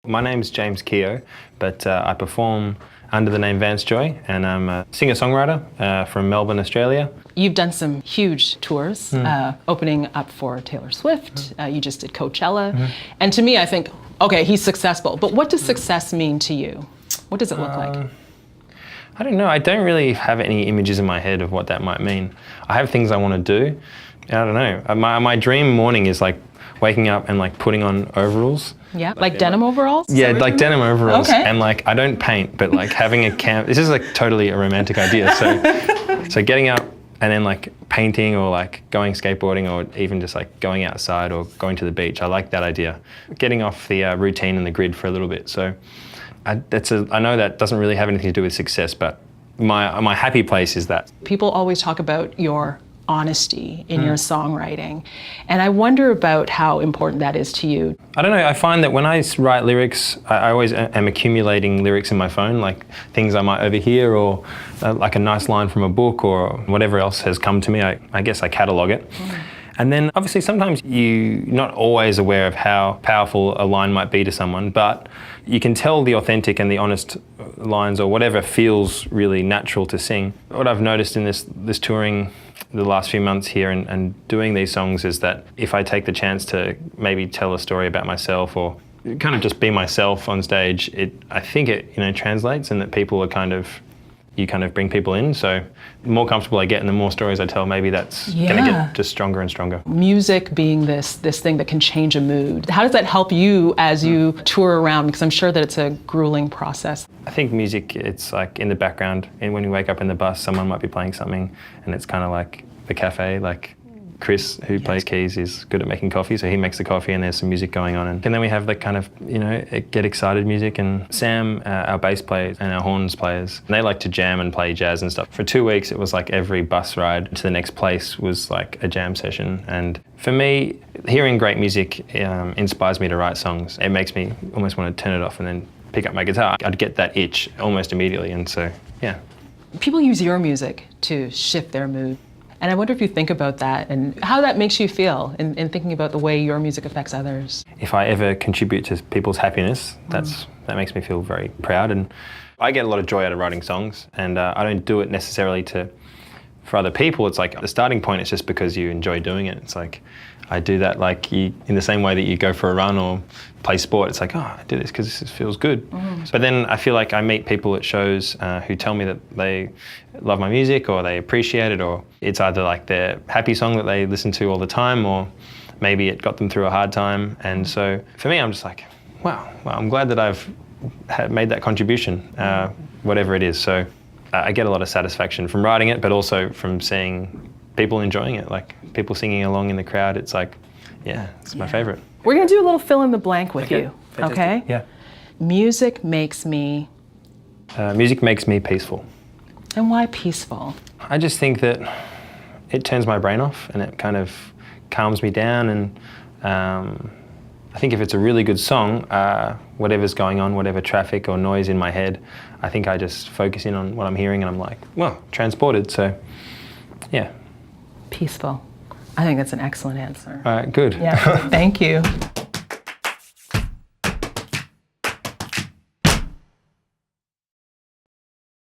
My name's James Keogh, but I perform under the name Vance Joy, and I'm a singer-songwriter from Melbourne, Australia. You've done some huge tours, opening up for Taylor Swift. You just did Coachella. And to me, I think, okay, he's successful. But what does success mean to you? What does it look like? I don't know. I don't really have any images in my head of what that might mean. I have things I want to do. I don't know. My dream morning is like waking up and like putting on overalls. Yeah, like denim overalls? Yeah, like denim overalls. Okay. And like, I don't paint, but like having a camp, this is like totally a romantic idea. So getting up and then like painting or like going skateboarding or even just like going outside or going to the beach. I like that idea. Getting off the routine and the grid for a little bit. So I know that doesn't really have anything to do with success, but my happy place is that. People always talk about your honesty in your songwriting, and I wonder about how important that is to you. I don't know, I find that when I write lyrics, I always am accumulating lyrics in my phone, like things I might overhear or like a nice line from a book or whatever else has come to me. I guess I catalogue it. And then obviously sometimes you're not always aware of how powerful a line might be to someone, but you can tell the authentic and the honest lines or whatever feels really natural to sing. What I've noticed in this touring the last few months here and doing these songs is that if I take the chance to maybe tell a story about myself or kind of just be myself on stage, I think it translates, and that people are you kind of bring people in. So the more comfortable I get and the more stories I tell, maybe that's going to get just stronger and stronger. Music being this thing that can change a mood. How does that help you as you tour around? Because I'm sure that it's a grueling process. I think music, it's like in the background, and when you wake up in the bus, someone might be playing something, and it's kind of like the cafe, like Chris, who plays keys, is good at making coffee, so he makes the coffee and there's some music going on. And then we have the kind of, get excited music, and Sam, our bass player, and our horns players, they like to jam and play jazz and stuff. For 2 weeks, it was like every bus ride to the next place was like a jam session. And for me, hearing great music inspires me to write songs. It makes me almost want to turn it off and then pick up my guitar. I'd get that itch almost immediately, and so, yeah. People use your music to shift their mood. And I wonder if you think about that and how that makes you feel in thinking about the way your music affects others. If I ever contribute to people's happiness, that makes me feel very proud. And I get a lot of joy out of writing songs, and I don't do it necessarily for other people. It's like the starting point is just because you enjoy doing it. It's like I do that like in the same way that you go for a run or play sport. It's like, oh, I do this because this feels good. But then I feel like I meet people at shows who tell me that they love my music or they appreciate it, or it's either like their happy song that they listen to all the time, or maybe it got them through a hard time. And so for me, I'm just like, wow, I'm glad that I've made that contribution, whatever it is. So I get a lot of satisfaction from writing it, but also from seeing people enjoying it, like people singing along in the crowd. It's like, it's my favorite. We're gonna do a little fill in the blank with you, fantastic. okay? Yeah. Music makes me... Music makes me peaceful. And why peaceful? I just think that it turns my brain off and it kind of calms me down, and I think if it's a really good song, whatever's going on, whatever traffic or noise in my head, I think I just focus in on what I'm hearing and I'm like, well, transported, so yeah. Peaceful. I think that's an excellent answer. All right, good. Yeah, thank you.